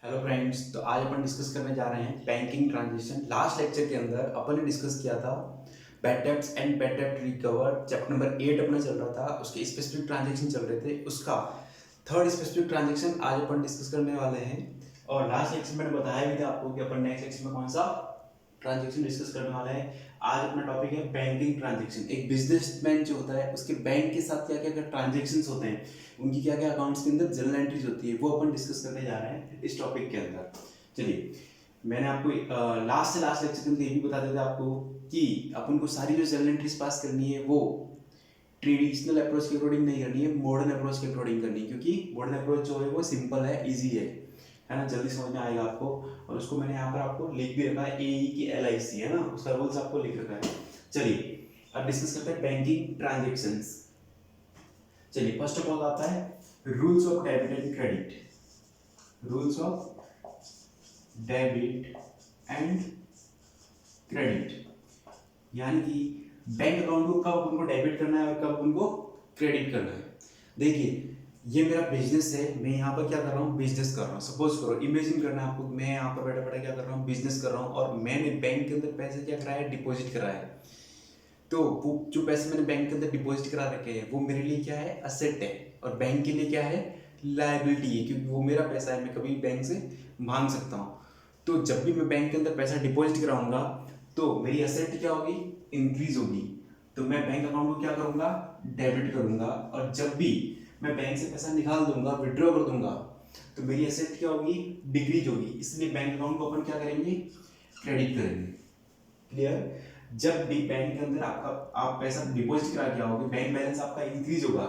Hello friends, तो आज अपन discuss करने जा रहे हैं बैंकिंग ट्रांजेक्शन। लास्ट लेक्चर के अंदर अपन ने डिस्कस किया था बैड डेब्ट्स एंड बैड डेब्ट रिकवर। चैप्टर नंबर 8 अपना चल रहा था, उसके स्पेसिफिक ट्रांजेक्शन चल रहे थे। उसका थर्ड स्पेसिफिक ट्रांजेक्शन आज अपन डिस्कस करने वाले हैं। और लास्ट लेक्चर मैंने बताया भी था आपको कि अपन नेक्स्ट लेक्चर में कौन सा ट्रांजेक्शन डिस्कस करने वाला है। आज अपना टॉपिक है बैंकिंग ट्रांजेक्शन। एक बिजनेसमैन जो होता है उसके बैंक के साथ क्या क्या ट्रांजेक्शन होते हैं, उनकी क्या क्या अकाउंट्स के अंदर जर्नल एंट्रीज होती है, वो अपन डिस्कस करने जा रहे हैं इस टॉपिक के अंदर। चलिए, मैंने आपको लास्ट से लास्ट लेक्चर के अंदर ये भी बता देता आपको कि अपन को सारी जो जर्नल एंट्रीज पास करनी है वो ट्रेडिशनल अप्रोच के अकॉर्डिंग नहीं करनी है, मॉडर्न अप्रोच के अकॉर्डिंग करनी है। क्योंकि मॉडर्न अप्रोच जो है वो सिंपल है, ईजी है ना, जल्दी समझ में आएगा आपको। और उसको मैंने यहाँ पर आपको लिख भी रखा है, AE की LIC है ना, उसका रूल्स आपको लिख रखा है। चलिए अब डिस्कस करते हैं बैंकिंग ट्रांजेक्शंस। चलिए, फर्स्ट ऑफ ऑल आता है rules of debit and credit. Rules of debit and credit, यानी कि बैंक अकाउंट को कब उनको डेबिट करना है और कब उनको क्रेडिट करना है। देखिए, ये मेरा बिजनेस है, मैं यहाँ पर क्या कर रहा हूँ, बिजनेस कर रहा हूँ। सपोज करो, इमेजिन करना है आपको, मैं यहाँ पर बैठा बैठा क्या कर रहा हूँ, बिजनेस कर रहा हूँ। और मैंने बैंक के अंदर पैसे क्या कराया है, डिपॉजिट कराया है। तो वो जो पैसे मैंने बैंक के अंदर डिपॉजिट करा रखे हैं वो मेरे लिए क्या है, असेट है। और बैंक के लिए क्या है, लायबिलिटी है, क्योंकि वो मेरा पैसा है, मैं कभी बैंक से मांग सकता हूँ। तो जब भी मैं बैंक के अंदर पैसा डिपॉजिट कराऊंगा तो मेरी असेट क्या होगी, इंक्रीज होगी। तो मैं बैंक अकाउंट को क्या करूंगा, डेबिट करूंगा। और जब भी मैं बैंक से पैसा निकाल दूंगा, विड्रॉ कर दूंगा, तो मेरी असेट क्या होगी, डिक्रीज होगी। इसलिए बैंक अकाउंट को अपन क्या करेंगे, क्रेडिट करेंगे। क्लियर। जब भी बैंक के अंदर आपका आप पैसा डिपॉजिट करा के आओगे, बैंक बैलेंस आपका इंक्रीज होगा,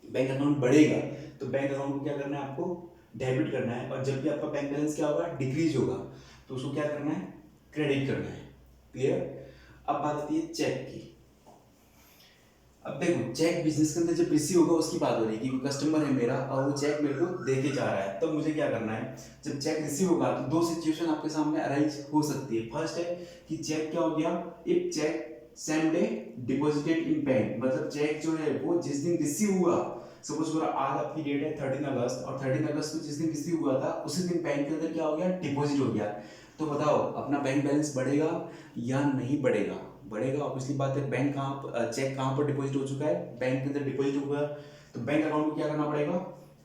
बैंक अकाउंट बढ़ेगा, तो बैंक अकाउंट को क्या करना है, आपको डेबिट करना है। और जब भी आपका बैंक बैलेंस क्या होगा, डिक्रीज होगा, तो उसको क्या करना है, क्रेडिट करना है। क्लियर। अब बात आती है चेक की। अब देखो, चेक बिजनेस के अंदर जब रिसीव होगा उसकी बात हो रही है कि कस्टमर है मेरा और वो चेक मेरे को दे के जा रहा है, तब तो मुझे क्या करना है। जब चेक रिसीव होगा तो दो सिचुएशन आपके सामने अराइज हो सकती है। फर्स्ट है कि चेक क्या हो गया, if cheque same day deposited in bank, मतलब चेक जो है वो जिस दिन रिसीव हुआ, सपोज करो आज आपकी डेट है 13 अगस्त, और 13 अगस्त को जिस दिन रिसीव हुआ था उसी दिन बैंक के अंदर क्या हो गया, डिपॉजिट हो गया। तो बताओ अपना बैंक बैलेंस बढ़ेगा या नहीं बढ़ेगा। बढ़ेगा, ऑब्वियसली बात है। बैंक कहाँ, चेक कहाँ पर डिपॉजिट हो चुका है, बैंक के अंदर डिपॉजिट हुआ है, तो बैंक अकाउंट को क्या करना पड़ेगा,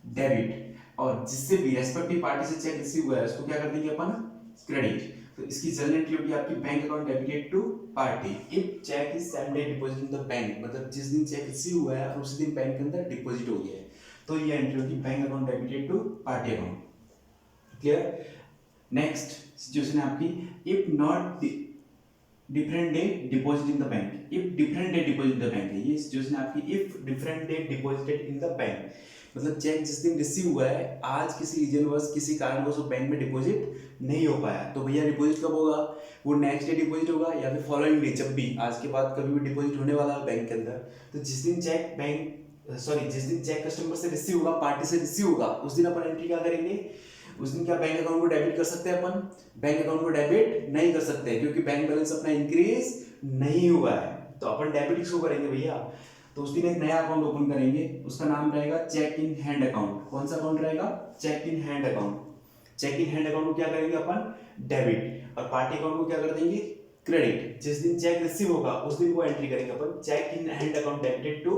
डेबिट। और जिससे भी रेस्पेक्टिव पार्टी से चेक रिसीव हुआ है उसको क्या कर देंगे अपन, क्रेडिट। तो इसकी जनरल एंट्री होगी आपकी, bank account debited to party if cheque is same day deposit in the bank, मतलब जिस दिन चेक रिसीव हुआ है और उसी दिन बैंक के अंदर डिपॉजिट हो गया है, तो ये एंट्री होगी bank account debited to party account. Clear. Next situation है आपकी, if not different day deposit in the bank. If different day deposit in the bank है ये सिचुएशन आपकी, if different day deposited in the bank, मतलब cheque जिस दिन receive हुआ है आज किसी रीजनवश किसी कारणवश वो बैंक में डिपॉजिट नहीं हो पाया, तो भैया डिपॉजिट कब होगा, वो नेक्स्ट डे डिपॉजिट होगा या फिर फॉलोइंग डे, जब भी आज के बाद कभी भी डिपॉजिट होने वाला है बैंक के अंदर। तो जिस दिन चेक जिस दिन चेक कस्टमर से रिसीव होगा, पार्टी से रिसीव होगा, उस दिन अपन एंट्री क्या करेंगे, उस दिन क्या बैंक अकाउंट को डेबिट कर सकते हैं अपन, बैंक अकाउंट को डेबिट नहीं कर सकते क्योंकि बैंक बैलेंस अपना इंक्रीज नहीं हुआ है। तो अपन डेबिट किसको करेंगे भैया, तो उस दिन एक नया अकाउंट ओपन करेंगे, उसका नाम रहेगा चेक इन हैंड अकाउंट। कौन सा अकाउंट रहेगा, cheque in hand account. Cheque in hand account को क्या करेंगे अपन, डेबिट, और पार्टी अकाउंट को क्या कर देंगे, क्रेडिट। जिस दिन चेक रिसीव होगा उस दिन वो एंट्री करेंगे अपन, cheque in hand account debited to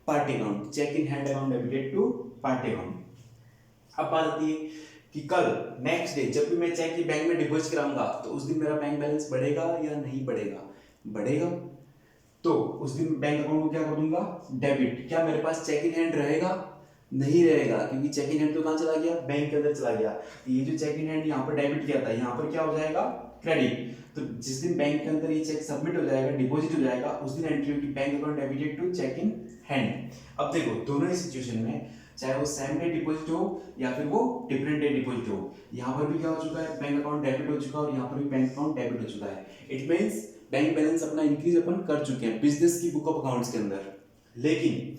party account, cheque in hand account debited to party account. अब बात आती है कि कल नेक्स्ट डे जब भी मैं चेक की बैंक में डिपॉजिट कराऊंगा तो उस दिन मेरा बैंक बैलेंस बढ़ेगा या नहीं बढ़ेगा, बढ़ेगा। तो उस दिन बैंक अकाउंट को क्या कर दूंगा, डेबिट। क्या मेरे पास चेक इन हैंड रहेगा, नहीं रहेगा, क्योंकि चेक इन हैंड तो कहाँ चला गया, बैंक के अंदर चला गया। तो ये जो चेक इन हैंड यहाँ पर डेबिट किया था यहाँ पर क्या हो जाएगा, क्रेडिट। तो जिस दिन बैंक के अंदर ये चेक सबमिट हो जाएगा, डिपॉजिट हो जाएगा, उस दिन एंट्री होगी bank account debited to cheque in hand. अब देखो दोनों ही सिचुएशन में, चाहे वो सेम डे डिपॉजिट हो या फिर वो डिफरेंट डे डिपॉजिट हो, यहाँ पर भी क्या हो चुका है, बैंक अकाउंट डेबिट हो चुका है और यहाँ पर भी बैंक अकाउंट डेबिट हो चुका है। इट मींस बैंक बैलेंस अपना इंक्रीज अपन कर चुके हैं बिजनेस की बुक ऑफ अकाउंट्स के अंदर। लेकिन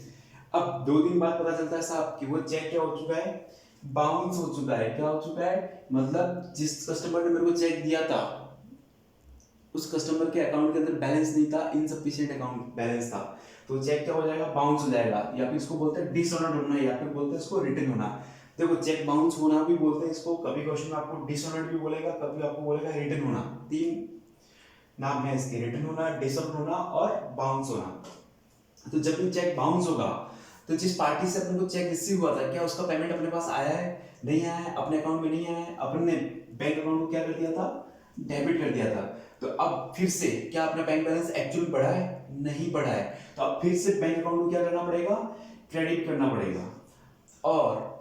अब 2 दिन बाद पता चलता है साहब कि वो चेक क्या हो चुका है, बाउंस हो चुका है। क्या हो चुका है, मतलब जिस कस्टमर ने मेरे को चेक दिया था उस कस्टमर के अकाउंट के अंदर बैलेंस नहीं था, इनसफिशिएंट अकाउंट बैलेंस था, तो चेक क्या हो जाएगा, बाउंस हो जाएगा, या फिर इसको बोलते हैं डिसऑनर्ड होना, या फिर बोलते हैं इसको रिटर्न होना। देखो चेक बाउंस होना भी बोलते हैं इसको, कभी क्वेश्चन में आपको डिसऑनर्ड भी बोलेगा, कभी आपको बोलेगा रिटर्न होना। तीन नाम है इसके, रिटर्न होना, डिसऑनर्ड होना और बाउंस होना। तो जब भी चेक बाउंस होगा तो जिस पार्टी से अपन को चेक रिसीव हुआ था क्या उसका पेमेंट अपने पास आया है, नहीं आया है, अपने अकाउंट में नहीं आया है, अपन ने बैंक अकाउंट को क्या कर दिया था, डेबिट कर दिया था। तो अब फिर से क्या अपना बैंक बैलेंस एक्चुअली बढ़ा है, नहीं बढ़ा है, तो अब फिर से बैंक अकाउंट को क्या करना पड़ेगा, क्रेडिट करना पड़ेगा। और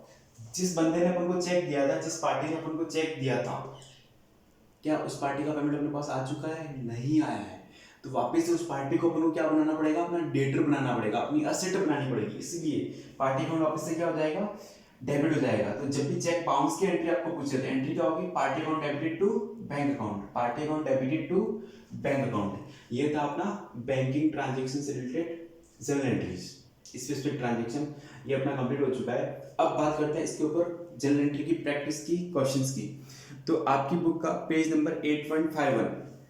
जिस बंदे ने अपन को चेक दिया था, जिस पार्टी ने अपन को चेक दिया था, क्या उस पार्टी का पेमेंट अपने पास आ चुका है, नहीं आया है, तो वापस से उस पार्टी को अपन को क्या बनाना पड़ेगा, अपना डेटर बनाना पड़ेगा, अपनी असेट बनानी पड़ेगी। इसलिए पार्टी अकाउंट वापस से क्या हो जाएगा, डेबिट हो जाएगा। तो जब भी चेक बाउंस की एंट्री आपको पूछे तो एंट्री क्या होगी, party account debited to bank account, party account debited to bank account. ये था अपना बैंकिंग ट्रांजेक्शन से related journal entries, specific transaction, ये अपना कंप्लीट हो चुका है। अब बात करते हैं इसके ऊपर जर्नल एंट्री की प्रैक्टिस की, क्वेश्चंस की। तो आपकी बुक का पेज नंबर 8.51,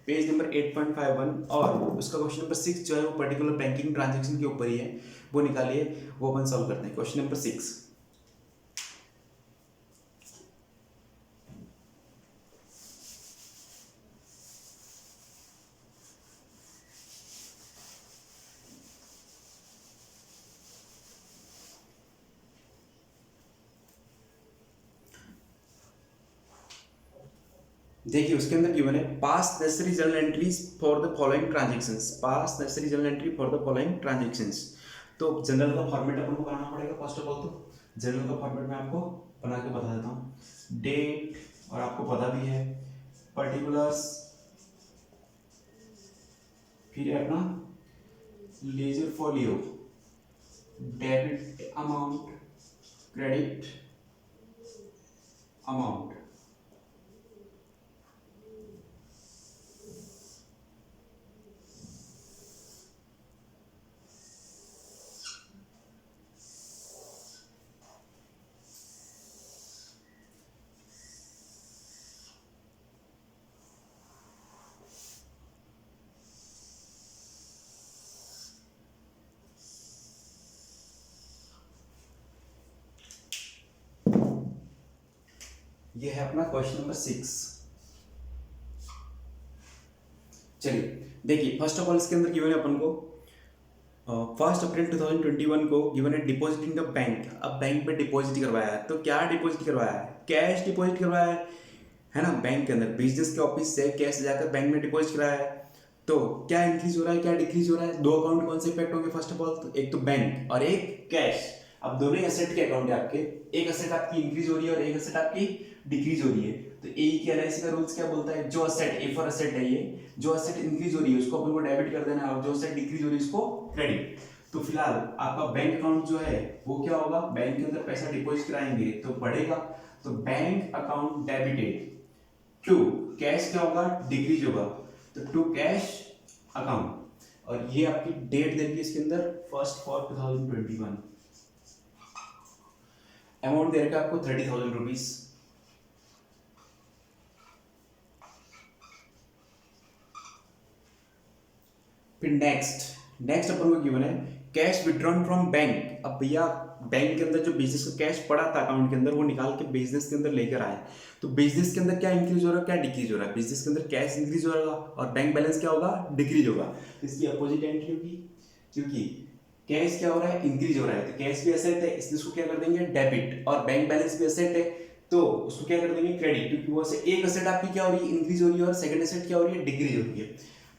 पेज नंबर 8.51 और उसका क्वेश्चन नंबर 6 जो है वो पर्टिकुलर बैंकिंग ट्रांजेक्शन के ऊपर ही है, वो निकालिए, वो अपन सॉल्व करते हैं। क्वेश्चन नंबर 6, देखिए उसके अंदर गिवन है पास necessary journal entries for the following transactions, pass necessary journal entry for the following transactions. तो जनरल का फॉर्मेट अपन को बनाना पड़ेगा फर्स्ट ऑफ ऑल। तो जनरल का फॉर्मेट मैं आपको बना के बता देता हूँ, डेट, और आपको पता भी है पर्टिकुलर्स, फिर अपना ledger folio, debit amount, credit amount. ये है अपना क्वेश्चन नंबर 6। चलिए देखिए फर्स्ट ऑफ ऑल इसके अंदर गिवन है अपन को 1 अप्रैल 2021 को गिवन है डिपॉजिट इन द बैंक। अब बैंक में डिपॉजिट करवाया है, तो क्या डिपॉजिट करवाया है, कैश डिपॉजिट करवाया है ना, बैंक के अंदर बिजनेस के ऑफिस से कैश जाकर बैंक में डिपॉजिट कराया है। तो क्या इंक्रीज हो रहा है, क्या डिक्रीज हो रहा है, दो अकाउंट कौन से इफेक्ट होंगे फर्स्ट ऑफ ऑल, तो एक तो बैंक और एक कैश। अब दोनों ही एसेट के अकाउंट है आपके, एक एसेट आपकी इंक्रीज हो रही है और एक एसेट आपकी डिक्रीज हो रही है। तो ए की एलआईसी का रूल्स क्या बोलता है, जो एसेट ए फॉर एसेट है, ये जो एसेट इंक्रीज हो रही है उसको अपन को डेबिट कर देना है और जो एसेट डिक्रीज हो रही है उसको क्रेडिट। तो फिलहाल आपका बैंक अकाउंट जो है वो क्या होगा, बैंक के अंदर पैसा डिपॉजिट कराएंगे तो बढ़ेगा, तो bank account debited to cash क्या होगा, डिक्रीज होगा, तो टू कैश अकाउंट। और ये आपकी डेट देंगे इसके अंदर 1 फॉर 2021। अमाउंट दे रखा है आपको 30,000 रुपीज। फिर नेक्स्ट अपन को गिवन है कैश विड्रॉन फ्रॉम बैंक। अब भैया बैंक के अंदर जो बिजनेस का कैश पड़ा था अकाउंट के अंदर वो निकाल के बिजनेस के अंदर लेकर आए, तो बिजनेस के अंदर क्या इंक्रीज हो रहा है, क्या डिक्रीज हो रहा है, बिजनेस के अंदर कैश इंक्रीज हो रहा है और बैंक बैलेंस क्या होगा, डिक्रीज होगा। तो इसकी अपोजिट एंट्री होगी, क्योंकि कैश क्या हो रहा है, इंक्रीज हो रहा है, तो कैश भी एसेट है इसलिए उसको क्या कर देंगे, डेबिट, और बैंक बैलेंस भी एसेट है तो उसको क्या कर देंगे, क्रेडिट, क्योंकि वो से एक एसेट आपकी क्या हो रही है, इंक्रीज हो रही है, और सेकंड एसेट क्या हो रही है, डिक्रीज हो रही है।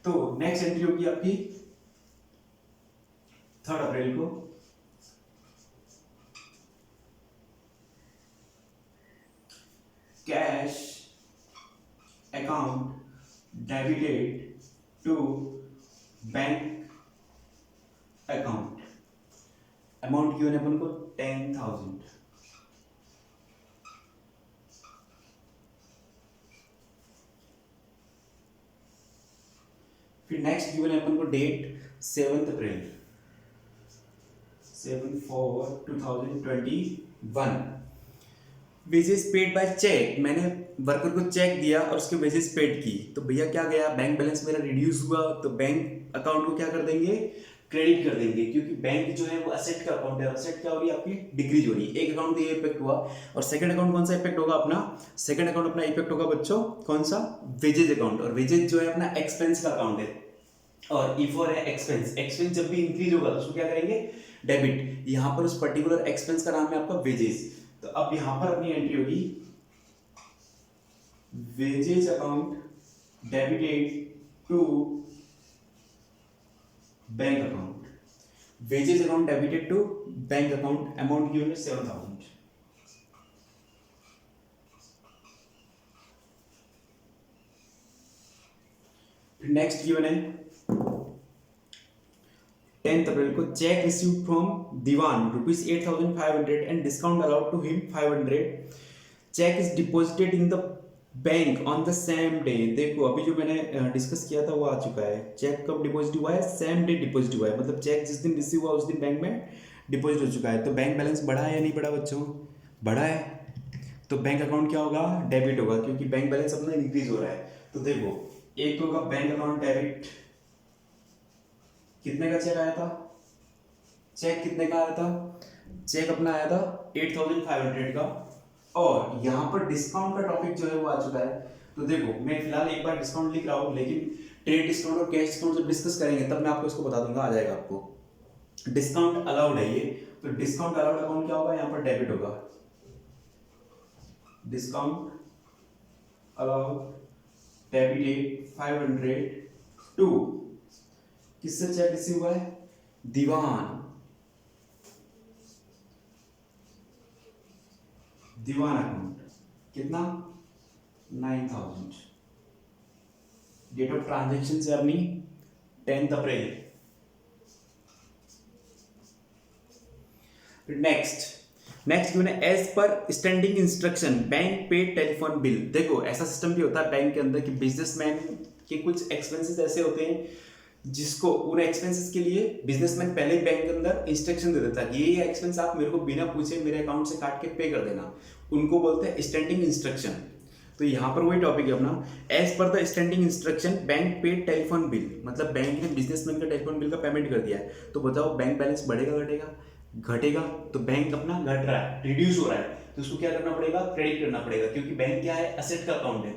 तो नेक्स्ट एंट्री होगी आपकी 3 अप्रैल को cash account debited to bank account. Amount क्यों है अपन को 10,000। फिर नेक्स्ट गिवन है अपन को date 7 April, 7/4/2021। Wages paid by cheque, मैंने वर्कर को चेक दिया और उसके वेजेस पेड की, तो भैया क्या गया, बैंक बैलेंस मेरा रिड्यूस हुआ, तो बैंक अकाउंट को क्या कर देंगे, क्रेडिट कर देंगे, क्योंकि बैंक जो है वो असेट का अकाउंट है, असेट क्या हो रही है आपकी, डिक्रीज हो रही है। एक अकाउंट ये इफेक्ट हुआ, और सेकंड अकाउंट कौन सा इफेक्ट होगा अपना, सेकंड अकाउंट अपना इफेक्ट होगा बच्चों कौन सा, वेजेज अकाउंट। और वेजेज जो है अपना एक्सपेंस का अकाउंट है, और ई फॉर है एक्सपेंस। एक्सपेंस जब भी इंक्रीज होगा तो उसको क्या करेंगे, डेबिट। यहाँ पर उस पर्टिकुलर एक्सपेंस का नाम है आपका वेजेस। तो अब यहाँ पर अपनी एंट्री होगी wages account debited to bank account. Wages account debited to bank account, amount given है 7,000। नेक्स्ट गिवन है 10th अप्रैल को, cheque received from Dewan ₹8,500 and discount allowed to him 500। Cheque is deposited in the bank on the same day. देखो अभी जो मैंने discuss किया था वो आ चुका है। चेक कब डिपॉजिट हुआ है, सेम डे डिपॉजिट हुआ है, मतलब चेक जिस दिन रिसीव हुआ उस दिन बैंक में डिपॉजिट हो चुका है। तो बैंक बैलेंस बढ़ा है या नहीं बढ़ा बच्चों, बढ़ा है। तो बैंक अकाउंट क्या होगा, डेबिट होगा, क्योंकि बैंक बैलेंस अपना इंक्रीज हो रहा है। तो देखो एक तो होगा बैंक अकाउंट डेबिट, कितने का चेक आया था, चेक कितने का आया था, चेक अपना आया था 8,500 का, और यहाँ पर डिस्काउंट का टॉपिक जो है वो आ चुका है। तो देखो मैं फिलहाल एक बार डिस्काउंट लिख रहा हूँ, लेकिन ट्रेड डिस्काउंट और कैश डिस्काउंट जब डिस्कस करेंगे तब मैं आपको इसको बता दूंगा, आ जाएगा आपको। डिस्काउंट अलाउड है ये, तो डिस्काउंट अलाउड अकाउंट क्या होगा, यहाँ पर डेबिट होगा। डिस्काउंट अलाउड डेबिटेड 500 टू, किससे चेक रिसीव हुआ है, दीवान, दीवान अकाउंट, कितना 9,000। डेट ऑफ ट्रांजेक्शन से अपनी 10th अप्रैल। नेक्स्ट गिवन है as per standing instruction bank pay telephone bill. देखो ऐसा सिस्टम भी होता है बैंक के अंदर कि बिजनेसमैन के कुछ एक्सपेंसेस ऐसे होते हैं जिसको, उन एक्सपेंसेस के लिए बिजनेसमैन पहले ही बैंक के अंदर इंस्ट्रक्शन दे देता है कि ये एक्सपेंस आप मेरे को बिना पूछे मेरे अकाउंट से काट के पे कर देना, उनको बोलते हैं स्टैंडिंग इंस्ट्रक्शन। तो यहाँ पर वही टॉपिक है अपना, as per the standing instruction bank pay telephone bill, मतलब बैंक ने बिजनेसमैन का टेलीफोन बिल का पेमेंट कर दिया है। तो बताओ बैंक बैलेंस बढ़ेगा घटेगा, घटेगा। तो बैंक अपना घट रहा है, रिड्यूस हो रहा है, तो उसको क्या करना पड़ेगा, क्रेडिट करना पड़ेगा, क्योंकि बैंक क्या है, असेट का अकाउंट है,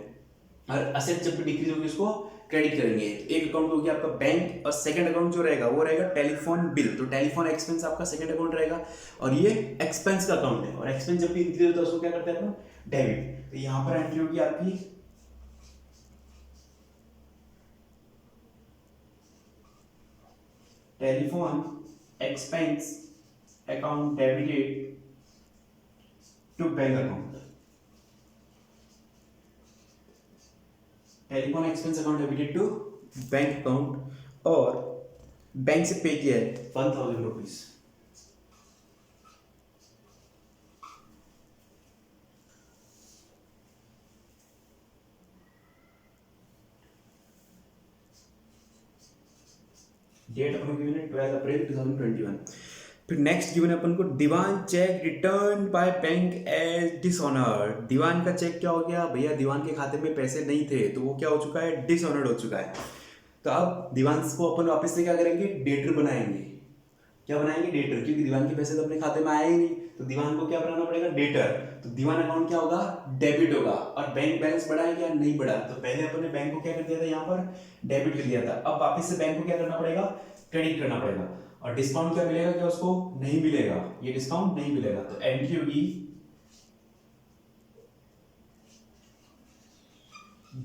और असेट जब भी डिक्रीज होगी उसको क्रेडिट करेंगे। एक अकाउंट हो गया आपका बैंक, और सेकंड अकाउंट जो रहेगा वो रहेगा टेलीफोन बिल। तो टेलीफोन एक्सपेंस आपका सेकंड अकाउंट रहेगा, और ये एक्सपेंस का अकाउंट है, और एक्सपेंस जब भी इंक्रीज होता है उसको क्या करते हैं अपना, डेबिट। तो यहां पर एंट्री होगी आपकी telephone expense account debited to bank account. Telephone expense account debited to bank account, और बैंक से पे किया है 1,000 रुपीज। डेट अपन को गिवन है 12 अप्रैल 2021। फिर नेक्स्ट गिवन है अपन को Dewan cheque return by bank as dishonoured. Dewan का चेक क्या हो गया भैया, दीवान के खाते में पैसे नहीं थे तो वो क्या हो चुका है, डिसऑनर्ड हो चुका है। तो अब दीवान को अपन वापस से क्या करेंगे, डेटर बनाएंगे। क्या बनाएंगे, डेटर, क्योंकि दीवान के पैसे तो अपने खाते में आए ही नहीं, तो दीवान को क्या बनाना पड़ेगा, डेटर। तो दीवान अकाउंट क्या होगा, डेबिट होगा। और बैंक बैलेंस बढ़ा है क्या, नहीं बढ़ा। तो पहले अपन ने बैंक को क्या कर दिया था, यहाँ पर डेबिट कर दिया था। अब वापस से बैंक को क्या करना पड़ेगा, क्रेडिट करना पड़ेगा। और डिस्काउंट क्या मिलेगा, क्या उसको नहीं मिलेगा, ये डिस्काउंट नहीं मिलेगा। तो एंट्री होगी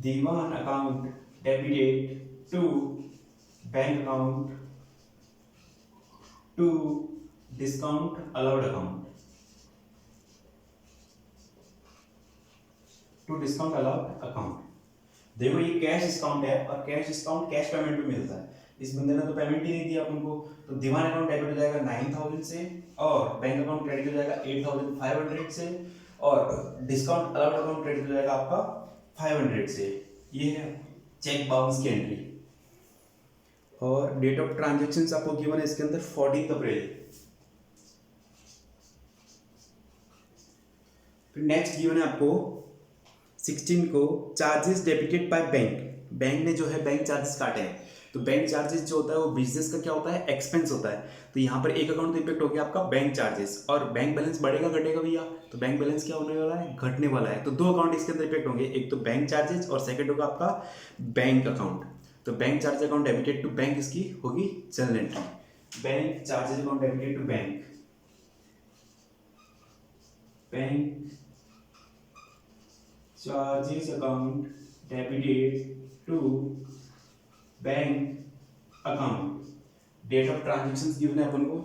Dewan account debited to bank account to discount allowed account, to discount allowed account. देखो ये कैश डिस्काउंट है, और कैश डिस्काउंट कैश पेमेंट पे मिलता है। इस बंदे ने तो पेमेंट ही नहीं दिया अपन को, तो दीवान अकाउंट डेबिट हो जाएगा 9,000 से, और बैंक अकाउंट क्रेडिट हो जाएगा 8,500 से, और डिस्काउंट अलाउड अकाउंट क्रेडिट हो जाएगा आपका 500 से। ये है चेक बाउंस की एंट्री। और डेट ऑफ ट्रांजेक्शन आपको गिवन है इसके अंदर 14 अप्रैल। फिर नेक्स्ट गिवन है आपको 16 को charges debited by bank. Bank ने जो है बैंक चार्जेस काटे हैं। तो बैंक चार्जेस जो होता है वो बिजनेस का क्या होता है, एक्सपेंस होता है। तो यहाँ पर एक अकाउंट तो इम्पेक्ट हो गया आपका बैंक चार्जेस, और बैंक बैलेंस बढ़ेगा घटेगा भैया, तो बैंक बैलेंस क्या होने वाला है, घटने वाला है। तो दो अकाउंट इसके अंदर इम्पेक्ट होंगे, एक तो बैंक चार्जेस और सेकंड होगा आपका बैंक अकाउंट। तो bank charge account debited to bank इसकी होगी general entry. Bank charges account debited to bank, bank charges account debited to bank account. Date of transaction given है अपन को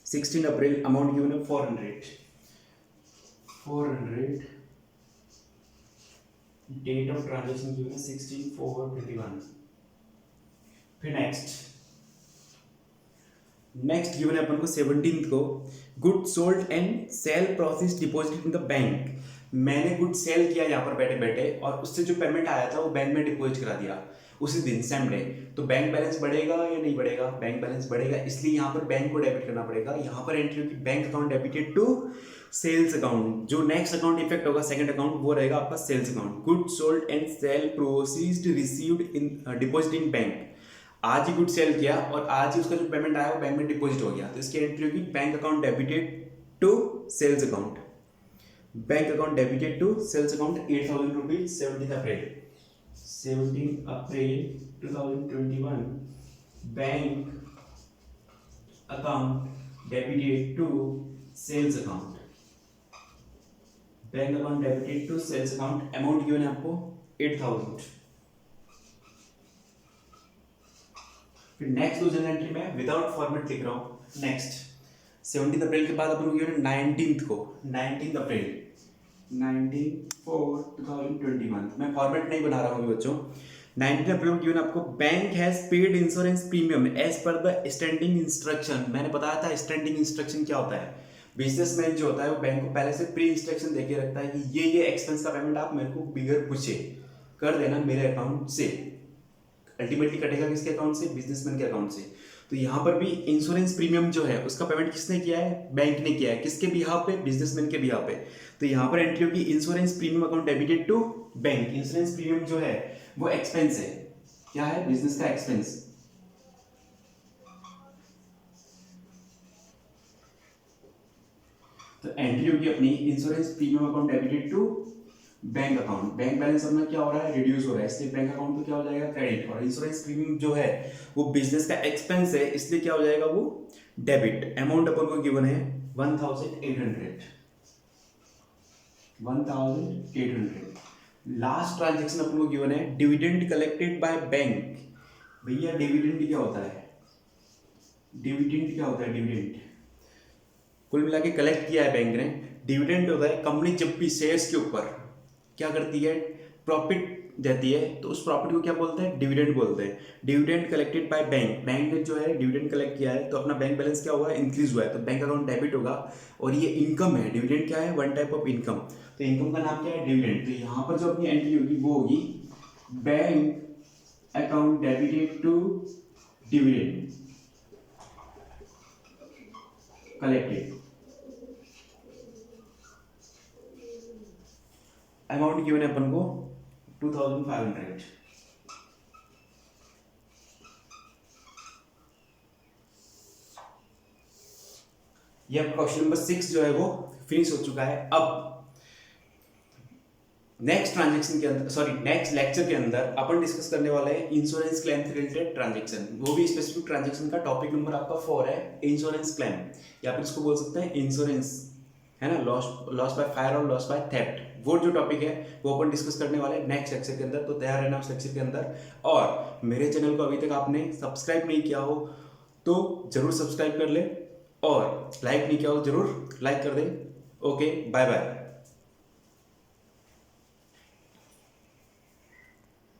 16 अप्रैल, अमाउंट गिवन है 400। डेट ऑफ ट्रांजेक्शन गिवन है 16/4/21। फिर next given है अपन को 17 को, good sold and sale process deposit in the bank. मैंने गुड सेल किया यहाँ पर बैठे बैठे, और उससे जो पेमेंट आया था वो बैंक में डिपॉजिट करा दिया उसी दिन सेम डे। तो बैंक बैलेंस बढ़ेगा या नहीं बढ़ेगा, बैंक बैलेंस बढ़ेगा, इसलिए यहाँ पर बैंक को डेबिट करना पड़ेगा। यहाँ पर एंट्री होगी bank account debited to sales account. जो नेक्स्ट अकाउंट इफेक्ट होगा सेकंड अकाउंट, वो रहेगा आपका sales account. Good sold and sale proceed received in deposit in bank. आज ही गुड सेल किया और आज ही उसका जो पेमेंट आया वो बैंक में डिपॉजिट हो गया, तो इसकी एंट्री होगी bank account debited to sales account. Bank account debited to sales account 8,000 rupees 17 April 2021। Bank account debited to sales account, bank account debited to sales account. Amount given है आपको 8,000। फिर next दो general entry में without format लिख रहा हूं। Next 17 अप्रैल के बाद अपन को गिवन 19 को, 19 अप्रैल 19/4/2021। मैं फॉर्मेट नहीं बना रहा हूँ बच्चों। 19 अप्रैल गिवन आपको bank has paid insurance premium as per the standing instruction. मैंने बताया था स्टैंडिंग इंस्ट्रक्शन क्या होता है। बिजनेसमैन जो होता है वो बैंक को पहले से प्री इंस्ट्रक्शन देके रखता है कि ये एक्सपेंस का पेमेंट आप मेरे को बिगर पूछे कर देना मेरे अकाउंट से। अल्टीमेटली कटेगा किसके अकाउंट से, बिजनेसमैन के अकाउंट से। तो यहाँ पर भी इंश्योरेंस प्रीमियम जो है उसका पेमेंट किसने किया है, बैंक ने किया है। किसके बिहाफ पे, बिजनेसमैन के बिहाफ पे। तो यहाँ पर एंट्री होगी insurance premium account debited to bank. Insurance premium जो है वो एक्सपेंस है, क्या है, बिजनेस का एक्सपेंस। तो एंट्री होगी अपनी insurance premium account debited to bank account. Bank balance अपना क्या हो रहा है, रिड्यूस हो रहा है, इसलिए बैंक अकाउंट तो क्या हो जाएगा, क्रेडिट। और इंश्योरेंस प्रीमियम जो है वो बिजनेस का एक्सपेंस है, इसलिए क्या हो जाएगा, वो डेबिट। अमाउंट अपन को गिवन है 1,800। लास्ट ट्रांजेक्शन अपन को गिवन है डिविडेंड कलेक्टेड बाय बैंक। भैया डिविडेंड क्या होता है, डिविडेंड कुल मिला के कलेक्ट किया है बैंक ने। डिविडेंड होता है कंपनी जब भी शेयर्स के ऊपर क्या करती है, प्रॉफिट देती है, तो उस प्रॉफिट को क्या बोलते हैं, डिविडेंड बोलते हैं। Dividend collected by bank, bank ने जो है डिविडेंड कलेक्ट किया है, तो अपना बैंक बैलेंस क्या हुआ है, इंक्रीज हुआ है, तो बैंक अकाउंट डेबिट होगा। और ये इनकम है, डिविडेंड क्या है, वन टाइप ऑफ इनकम। तो इनकम का नाम क्या है, डिविडेंड। तो यहाँ पर जो अपनी एंट्री होगी वो होगी bank account debited to dividend collected. Amount given है अपन को 2,500। ये आपका क्वेश्चन नंबर 6 जो है वो फिनिश हो चुका है। अब नेक्स्ट ट्रांजैक्शन के अंदर, सॉरी नेक्स्ट लेक्चर के अंदर अपन डिस्कस करने वाले हैं इंश्योरेंस क्लेम से रिलेटेड ट्रांजैक्शन। वो भी स्पेसिफिक ट्रांजैक्शन का टॉपिक नंबर आपका 4 है, इंश्योरेंस क्लेम, या फिर इसको बोल सकते हैं इंश्योरेंस, है ना, लॉस बाय फायर और लॉस बाय थेफ्ट। वो जो टॉपिक है वो अपन डिस्कस करने वाले हैं नेक्स्ट लेक्चर के अंदर, तो तैयार रहना उस लेक्चर के अंदर। और मेरे चैनल को अभी तक आपने सब्सक्राइब नहीं किया हो तो जरूर सब्सक्राइब कर ले, और लाइक नहीं किया हो जरूर लाइक कर दे। Okay, bye bye.